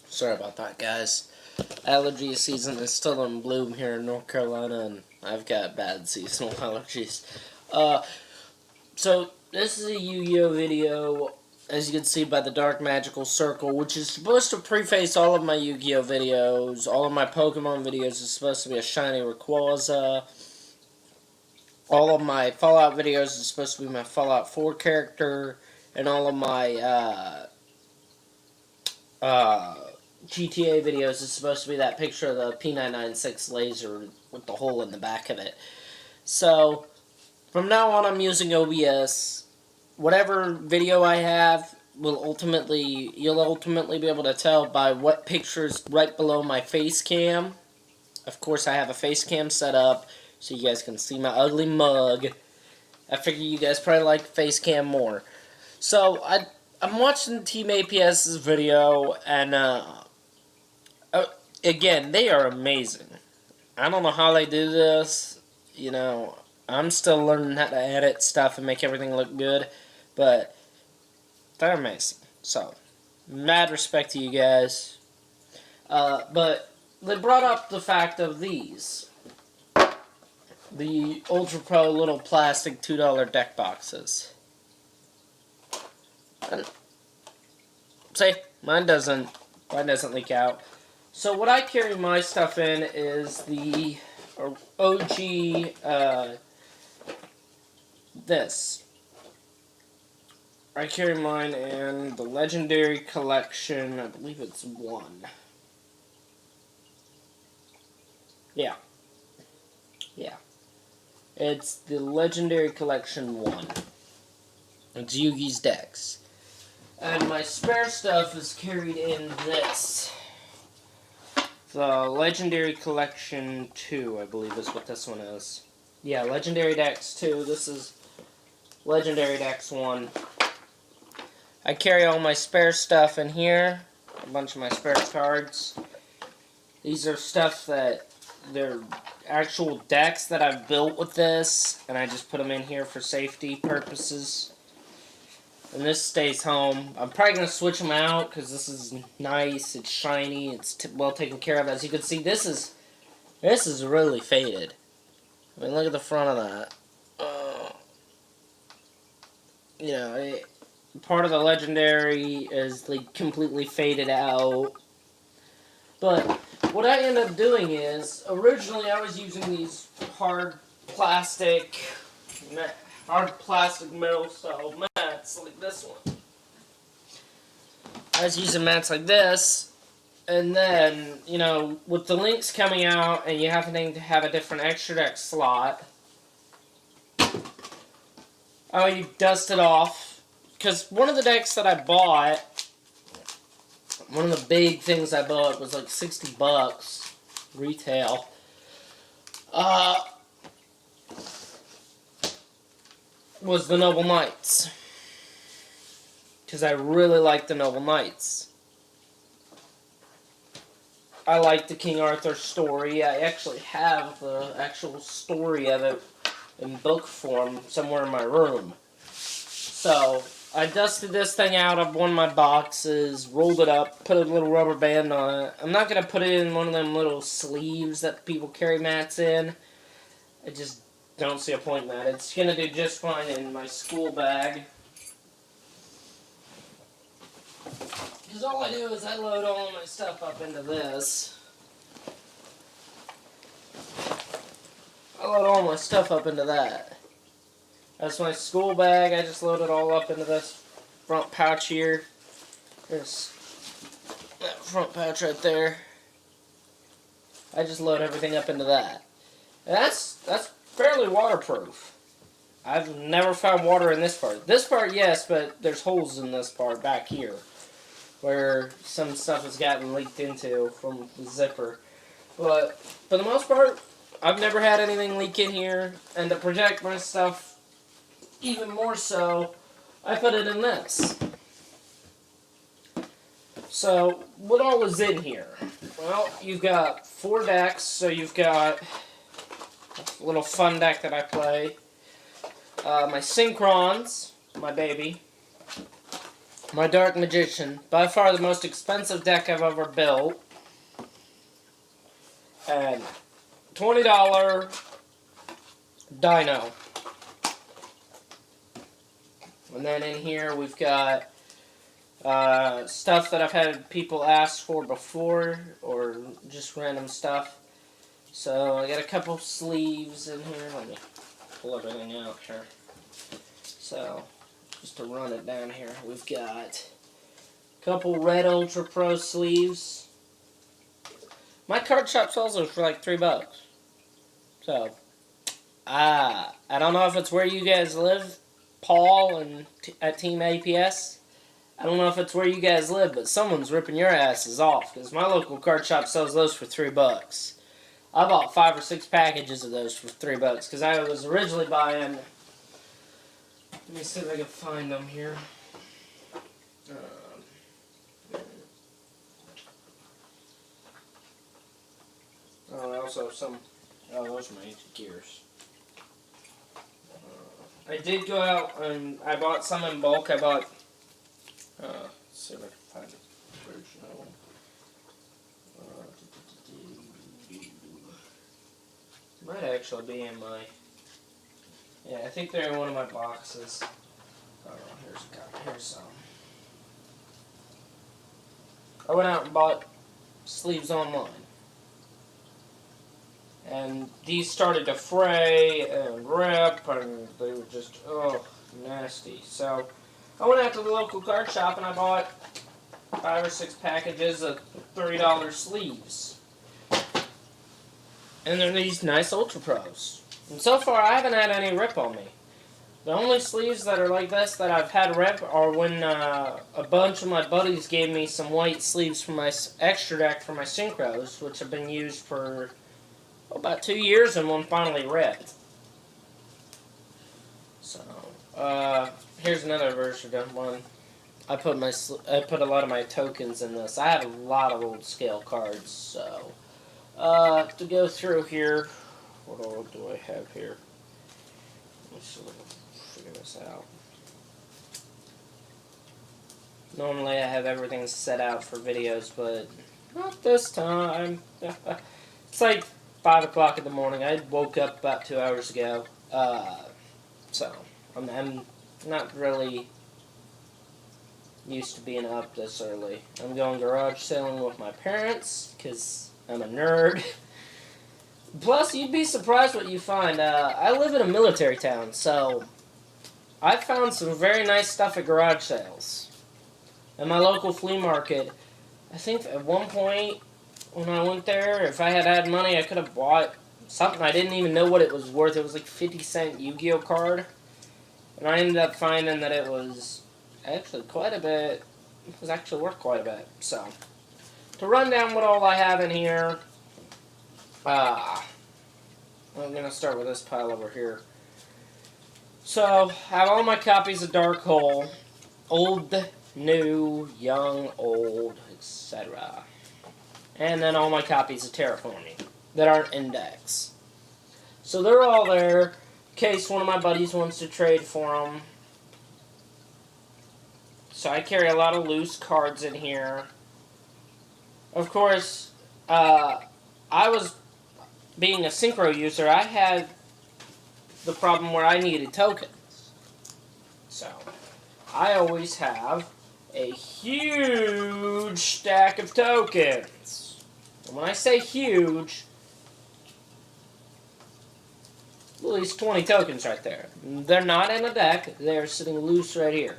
Sorry about that, guys. Allergy season is still in bloom here in North Carolina, and I've got bad seasonal allergies. So this is a Yu-Gi-Oh video, as you can see by the dark magical circle, which is supposed to preface all of my Yu-Gi-Oh videos. All of my Pokemon videos is supposed to be a shiny Rayquaza. All of my Fallout videos is supposed to be my Fallout 4 character, and all of my GTA videos is supposed to be that picture of the P996 laser with the hole in the back of it. So, from now on I'm using OBS. Whatever video I have you'll ultimately be able to tell by what picture's right below my face cam. Of course I have a face cam set up so you guys can see my ugly mug. I figure you guys probably like face cam more. So, I'm watching Team APS's video, and again, they are amazing. I don't know how they do this. You know, I'm still learning how to edit stuff and make everything look good, but they're amazing. So, mad respect to you guys. But they brought up the fact of these. The Ultra Pro little plastic $2 deck boxes. And see, mine doesn't leak out. So what I carry my stuff in is the OG, this. I carry mine in the Legendary Collection, I believe it's 1. Yeah. It's the Legendary Collection 1. It's Yugi's decks. And my spare stuff is carried in this. The Legendary Collection 2, I believe is what this one is. Yeah, Legendary Decks 2. This is Legendary Decks 1. I carry all my spare stuff in here. A bunch of my spare cards. These are stuff that they're actual decks that I've built with this. And I just put them in here for safety purposes. And this stays home. I'm probably going to switch them out because this is nice, it's shiny, it's well taken care of. As you can see, this is really faded. I mean, look at the front of that. You know, part of the Legendary is like completely faded out. But what I end up doing is, originally I was using these hard plastic metal style mats like this one. I was using mats like this, and then, you know, with the links coming out and you having to have a different extra deck slot, I dust it off. Because one of the decks that I bought, one of the big things I bought was like $60 retail. Was the Noble Knights. Because I really like the Noble Knights. I like the King Arthur story. I actually have the actual story of it in book form somewhere in my room. So, I dusted this thing out of one of my boxes, rolled it up, put a little rubber band on it. I'm not going to put it in one of them little sleeves that people carry mats in. I just don't see a point in that. It's going to do just fine in my school bag. Because all I do is I load all my stuff up into this. I load all my stuff up into that. That's my school bag. I just load it all up into this front pouch here. There's that front pouch right there. I just load everything up into that. And that's fairly waterproof. I've never found water in this part. This part, yes, but there's holes in this part back here where some stuff has gotten leaked into from the zipper. But for the most part, I've never had anything leak in here. And to protect my stuff even more so, I put it in this. So, what all is in here? Well, you've got 4 decks, so you've got a little fun deck that I play. My Synchrons, my baby. my Dark Magician. By far the most expensive deck I've ever built. And $20 Dino. And then in here we've got stuff that I've had people ask for before, or just random stuff. So I got a couple sleeves in here. Let me pull everything out here. So just to run it down here, we've got a couple red Ultra Pro sleeves. My card shop sells those for like $3. So I don't know if it's where you guys live, Paul and at Team APS. I don't know if it's where you guys live, but someone's ripping your asses off, because my local card shop sells those for $3. I bought 5 or 6 packages of those for $3, because I was originally buying... Let me see if I can find them here. I also have some... Oh, those are my ancient gears. I did go out and I bought some in bulk. I bought... let's see if I can find the original. Might actually be in my... Yeah, I think they're in one of my boxes. Oh, here's some. I went out and bought sleeves online. And these started to fray and rip, and they were just, nasty. So I went out to the local card shop and I bought 5 or 6 packages of $30 sleeves. And they're these nice Ultra Pros. And so far I haven't had any rip on me. The only sleeves that are like this that I've had rip are when a bunch of my buddies gave me some white sleeves for my extra deck for my Synchros, which have been used for about 2 years, and one finally ripped. So, here's another version of one. I put a lot of my tokens in this. I have a lot of old scale cards, so to go through here, what all do I have here? Let's see if I can figure this out. Normally I have everything set out for videos, but not this time. It's like 5 o'clock in the morning. I woke up about 2 hours ago, so I'm not really used to being up this early. I'm going garage sailing with my parents, because I'm a nerd. Plus, you'd be surprised what you find. I live in a military town, so I found some very nice stuff at garage sales. At my local flea market, I think at one point when I went there, if I had had money, I could have bought something. I didn't even know what it was worth. It was like 50-cent Yu-Gi-Oh card. And I ended up finding that it was actually quite a bit. It was actually worth quite a bit. So, to run down what all I have in here, I'm going to start with this pile over here. So, I have all my copies of Dark Hole. Old, new, young, old, etc. And then all my copies of Terraforming that aren't index. So they're all there in case one of my buddies wants to trade for them. So I carry a lot of loose cards in here. Of course, I was, being a Synchro user, I had the problem where I needed tokens. So I always have a huge stack of tokens. And when I say huge, at least 20 tokens right there. They're not in a deck, they're sitting loose right here.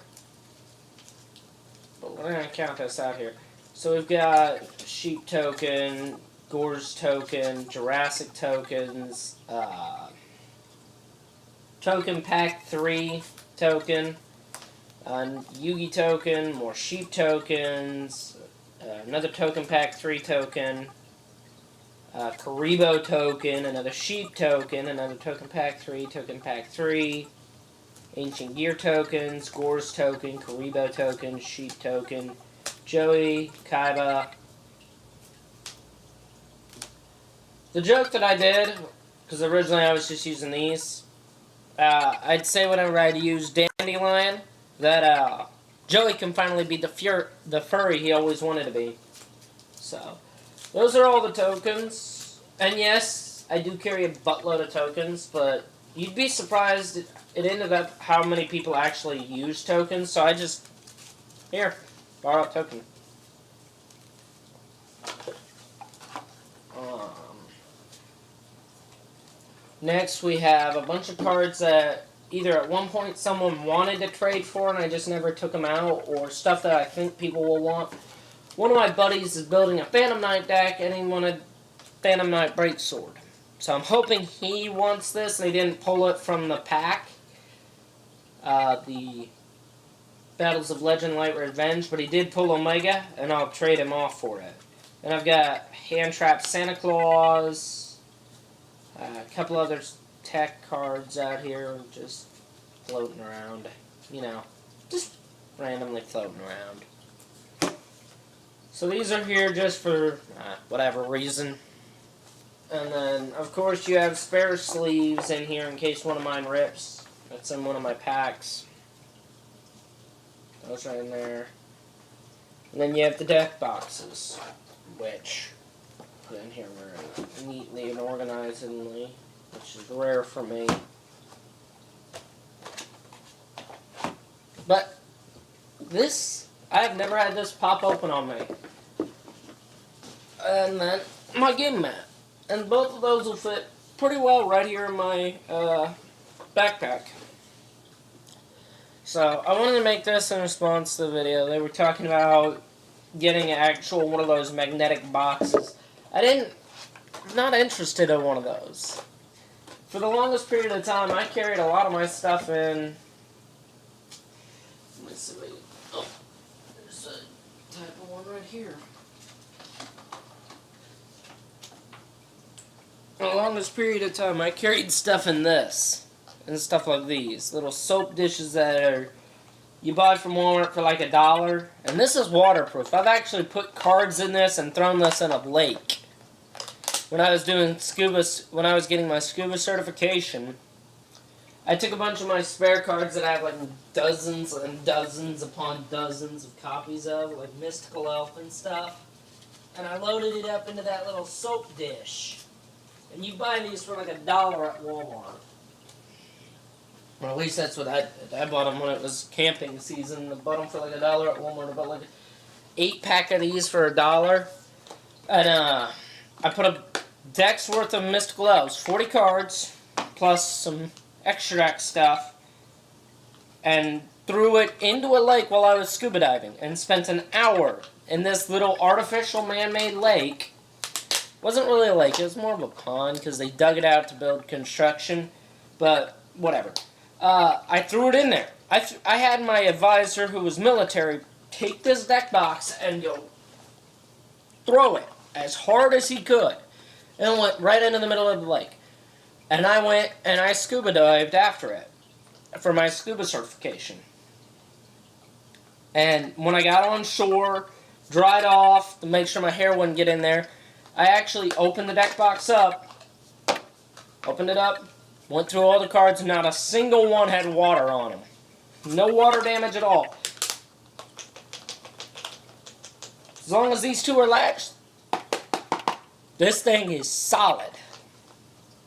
But we're going to count this out here. So we've got Sheep token, Gore's token, Jurassic tokens, Token Pack 3 token, Yugi token, more Sheep tokens, another Token Pack 3 token, Karibo token, another Sheep token, another Token Pack 3, Ancient Gear tokens, Gore's token, Karibo token, Sheep token, Joey, Kaiba. The joke that I did, because originally I was just using these, I'd say whenever I'd use Dandelion, that Joey can finally be the furry he always wanted to be. So, those are all the tokens. And yes, I do carry a buttload of tokens, but you'd be surprised it ended up how many people actually use tokens. So I just, here, borrow a token. Next, we have a bunch of cards that either at one point someone wanted to trade for and I just never took them out, or stuff that I think people will want. One of my buddies is building a Phantom Knight deck and he wanted Phantom Knight Breaksword. So I'm hoping he wants this and he didn't pull it from the pack. The Battles of Legend Light Revenge, but he did pull Omega and I'll trade him off for it. And I've got Hand Trap Santa Claus, a couple other tech cards out here just floating around. You know, just randomly floating around. So these are here just for whatever reason. And then, of course, you have spare sleeves in here in case one of mine rips. That's in one of my packs. Those are in there. And then you have the deck boxes, which put in here very neatly and organizedly, which is rare for me. But this, I've never had this pop open on me. And then my game mat. And both of those will fit pretty well right here in my backpack. So, I wanted to make this in response to the video. They were talking about getting an actual one of those magnetic boxes. I'm not interested in one of those. For the longest period of time, I carried a lot of my stuff in. Let me see. Oh, there's a type of one right here. For the longest period of time, I carried stuff in this. And stuff like these. Little soap dishes that you buy from Walmart for like $1. And this is waterproof. I've actually put cards in this and thrown this in a lake. When I was doing when I was getting my scuba certification, I took a bunch of my spare cards that I have like dozens and dozens upon dozens of copies of, like Mystical Elf and stuff. And I loaded it up into that little soap dish. And you buy these for like $1 at Walmart. Or at least that's what I did. I bought them when it was camping season. I bought them for like $1 at Walmart. I bought like an 8-pack of these for $1. And I put a deck's worth of Mystical Elves, 40 cards, plus some extract stuff, and threw it into a lake while I was scuba diving. And spent an hour in this little artificial man-made lake. Wasn't really a lake, it was more of a pond because they dug it out to build construction. But whatever. I threw it in there. I had my advisor, who was military, take this deck box and go throw it as hard as he could. And it went right into the middle of the lake. And I went and I scuba dived after it for my scuba certification. And when I got on shore, dried off to make sure my hair wouldn't get in there, I actually opened the deck box up, opened it up, went through all the cards, and not a single one had water on them. No water damage at all. As long as these two are latched, this thing is solid.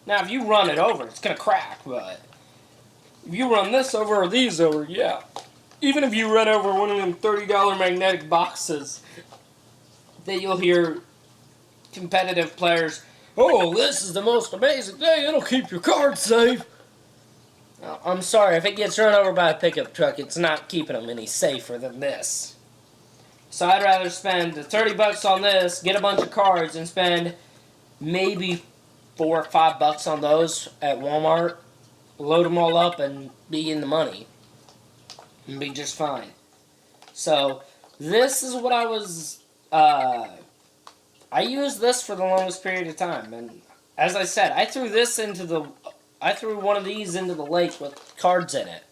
Now, if you run it over, it's going to crack, but if you run this over or these over, yeah. Even if you run over one of them $30 magnetic boxes that you'll hear competitive players, "Oh, this is the most amazing thing, it'll keep your cards safe." I'm sorry, if it gets run over by a pickup truck, it's not keeping them any safer than this. So I'd rather spend the $30 on this, get a bunch of cards, and spend maybe $4 or $5 on those at Walmart, load them all up, and be in the money. And be just fine. So, this is what I was, I used this for the longest period of time, and as I said, I threw one of these into the lake with cards in it,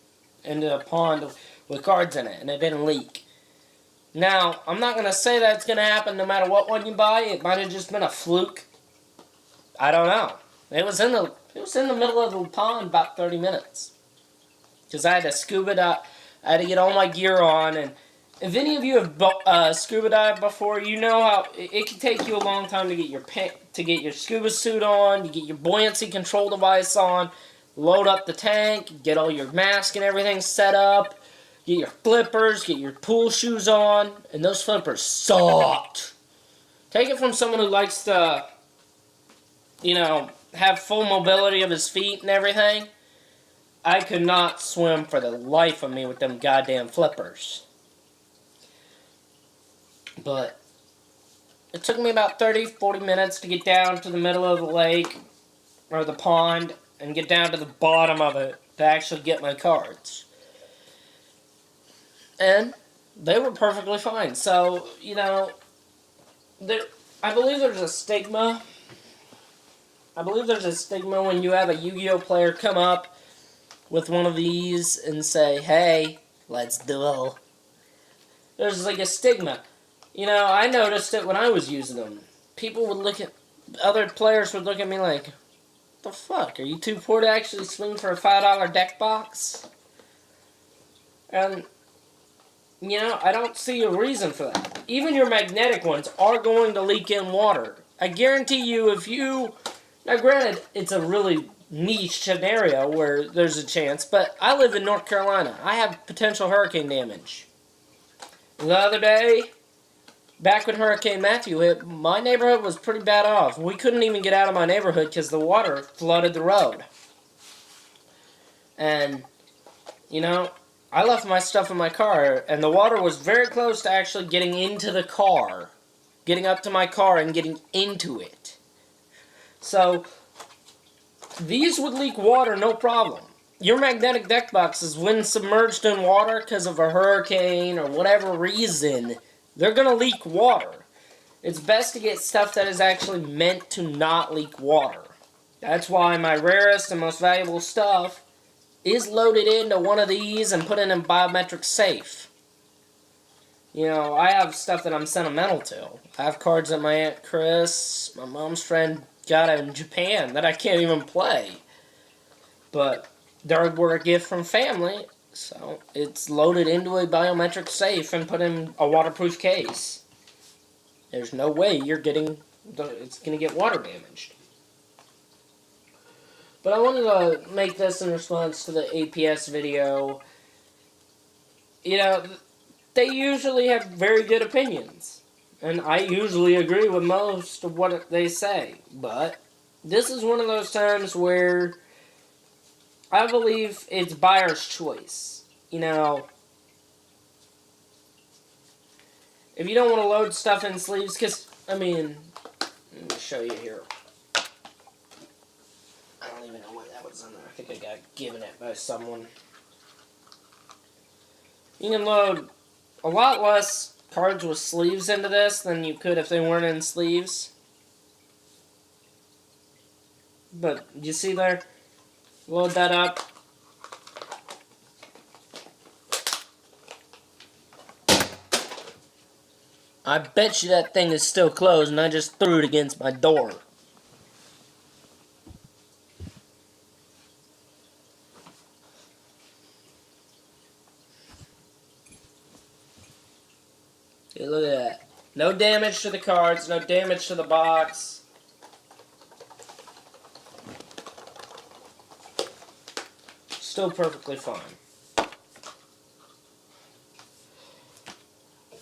into a pond with cards in it, and it didn't leak. Now, I'm not going to say that it's going to happen no matter what one you buy. It might have just been a fluke. I don't know. It was in the middle of the pond about 30 minutes. Because I had to I had to get all my gear on, and if any of you have scuba dived before, you know how it can take you a long time to get your scuba suit on, you get your buoyancy control device on, load up the tank, get all your mask and everything set up, get your flippers, get your pool shoes on, and those flippers sucked. Take it from someone who likes to, have full mobility of his feet and everything. I could not swim for the life of me with them goddamn flippers. But it took me about 30-40 minutes to get down to the middle of the lake, or the pond, and get down to the bottom of it to actually get my cards. And they were perfectly fine. So, I believe there's a stigma. I believe there's a stigma when you have a Yu-Gi-Oh player come up with one of these and say, hey, let's duel. There's like a stigma. I noticed it when I was using them. Other players would look at me like, what the fuck, are you too poor to actually swing for a $5 deck box? And, I don't see a reason for that. Even your magnetic ones are going to leak in water. I guarantee you now granted, it's a really niche scenario where there's a chance, but I live in North Carolina. I have potential hurricane damage. The other day, back when Hurricane Matthew hit, my neighborhood was pretty bad off. We couldn't even get out of my neighborhood because the water flooded the road. And, I left my stuff in my car, and the water was very close to actually getting into the car. Getting up to my car and getting into it. So, these would leak water, no problem. Your magnetic deck boxes, when submerged in water because of a hurricane or whatever reason, they're going to leak water. It's best to get stuff that is actually meant to not leak water. That's why my rarest and most valuable stuff is loaded into one of these and put in a biometric safe. I have stuff that I'm sentimental to. I have cards that my Aunt Chris, my mom's friend, got in Japan that I can't even play. But they were a gift from family, so it's loaded into a biometric safe and put in a waterproof case. There's no way it's going to get water damaged. But I wanted to make this in response to the APS video. They usually have very good opinions. And I usually agree with most of what they say. But this is one of those times where I believe it's buyer's choice. If you don't want to load stuff in sleeves, because, let me show you here. I don't even know what that was on there. I think I got given it by someone. You can load a lot less cards with sleeves into this than you could if they weren't in sleeves. But, you see there? Load that up. I bet you that thing is still closed and I just threw it against my door. Okay, look at that. No damage to the cards, no damage to the box. Still perfectly fine.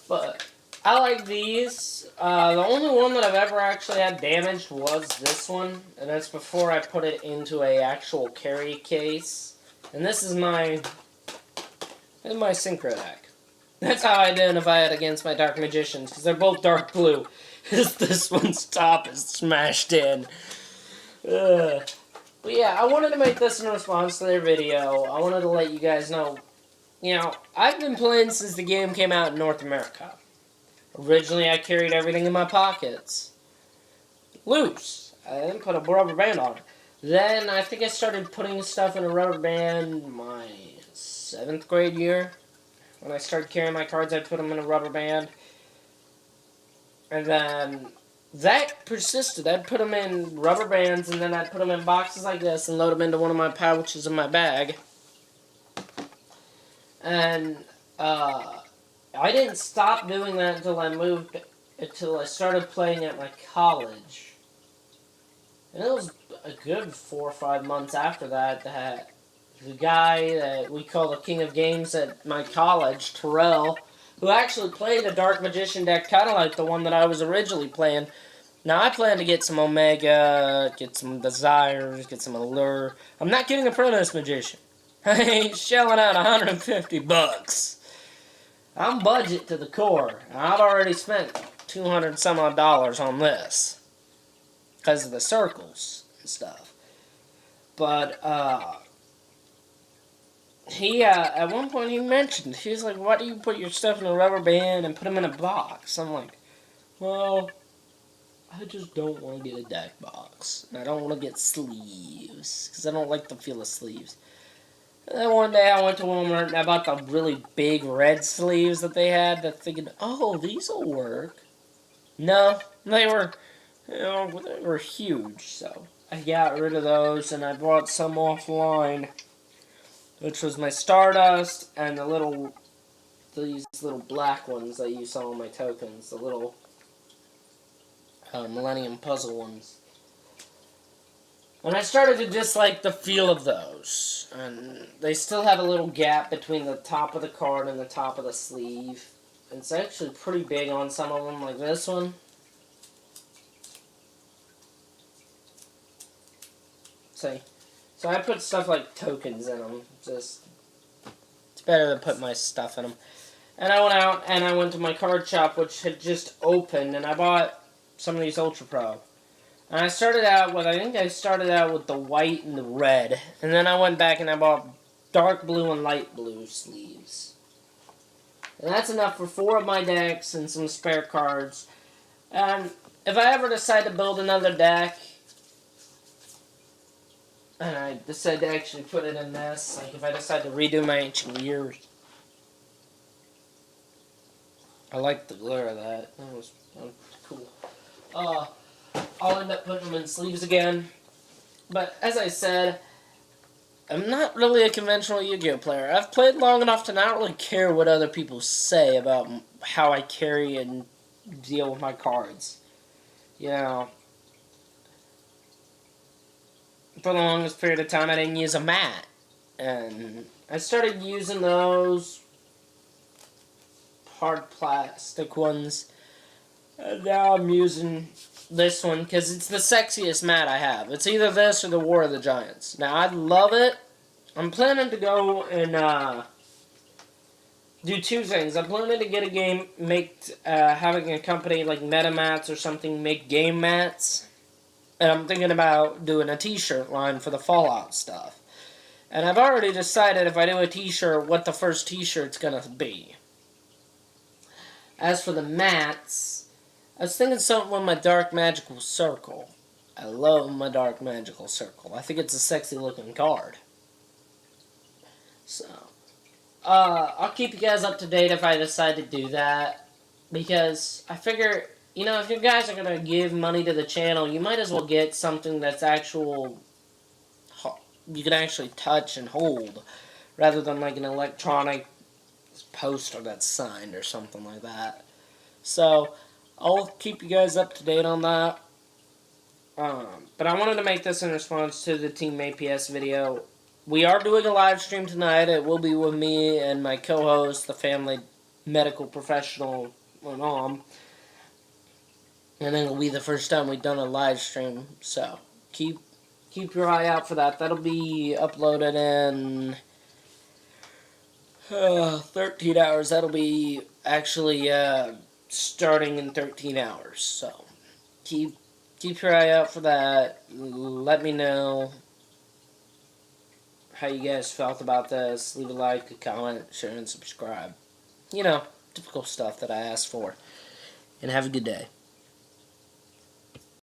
But I like these. The only one that I've ever actually had damaged was this one, and that's before I put it into a actual carry case. And this is my Synchro deck. That's how I identify it against my Dark Magicians, because they're both dark blue. This one's top is smashed in. But yeah, I wanted to make this in response to their video. I wanted to let you guys know, I've been playing since the game came out in North America. Originally, I carried everything in my pockets. Loose. I didn't put a rubber band on it. Then, I think I started putting stuff in a rubber band my 7th grade year. When I started carrying my cards, I'd put them in a rubber band. And then that persisted. I'd put them in rubber bands, and then I'd put them in boxes like this and load them into one of my pouches in my bag. And I didn't stop doing that until I started playing at my college. And it was a good 4 or 5 months after that the guy that we call the King of Games at my college, Terrell, who actually played a Dark Magician deck kind of like the one that I was originally playing. Now, I plan to get some Omega, get some Desires, get some Allure. I'm not getting Apprentice Magician. I ain't shelling out $150. I'm budget to the core. I've already spent 200 some odd dollars on this because of the circles and stuff. But he at one point he mentioned, he was like, "Why do you put your stuff in a rubber band and put them in a box?" I'm like, "Well, I just don't want to get a deck box. And I don't want to get sleeves because I don't like the feel of sleeves." And then one day I went to Walmart and I bought the really big red sleeves that they had. That thinking, "Oh, these will work." No, they were, they were huge. So I got rid of those and I bought some offline, which was my Stardust and these little black ones that you saw on my tokens, the little Millennium Puzzle ones. And I started to dislike the feel of those. And they still have a little gap between the top of the card and the top of the sleeve. It's actually pretty big on some of them, like this one. See? So I put stuff like tokens in them. It's better than put my stuff in them. And I went out and I went to my card shop, which had just opened, and I bought some of these Ultra Pro. And I started out with the white and the red. And then I went back and I bought dark blue and light blue sleeves. And that's enough for 4 of my decks and some spare cards. And if I ever decide to build another deck, and I decide to actually put it in this, like if I decide to redo my Ancient Years, I like the glare of that. That was cool. I'll end up putting them in sleeves again. But as I said, I'm not really a conventional Yu-Gi-Oh player. I've played long enough to not really care what other people say about how I carry and deal with my cards. You know, for the longest period of time I didn't use a mat. And I started using those hard plastic ones. And now I'm using this one because it's the sexiest mat I have. It's either this or the War of the Giants. Now, I love it. I'm planning to go and do 2 things. I'm planning to get a game, having a company like MetaMats or something make game mats. And I'm thinking about doing a t-shirt line for the Fallout stuff. And I've already decided if I do a t-shirt, what the first t-shirt's gonna be. As for the mats, I was thinking something with my Dark Magical Circle. I love my Dark Magical Circle. I think it's a sexy looking card. So, I'll keep you guys up to date if I decide to do that. Because I figure, you know, if you guys are going to give money to the channel, you might as well get something that's you can actually touch and hold. Rather than like an electronic poster that's signed or something like that. So, I'll keep you guys up to date on that. But I wanted to make this in response to the Team APS video. We are doing a live stream tonight. It will be with me and my co-host, the family medical professional, my mom. And it'll be the first time we've done a live stream. So, keep your eye out for that. That'll be uploaded in 13 hours. That'll be actually starting in 13 hours. So, keep your eye out for that. Let me know how you guys felt about this. Leave a like, a comment, share, and subscribe. You know, typical stuff that I asked for. And have a good day.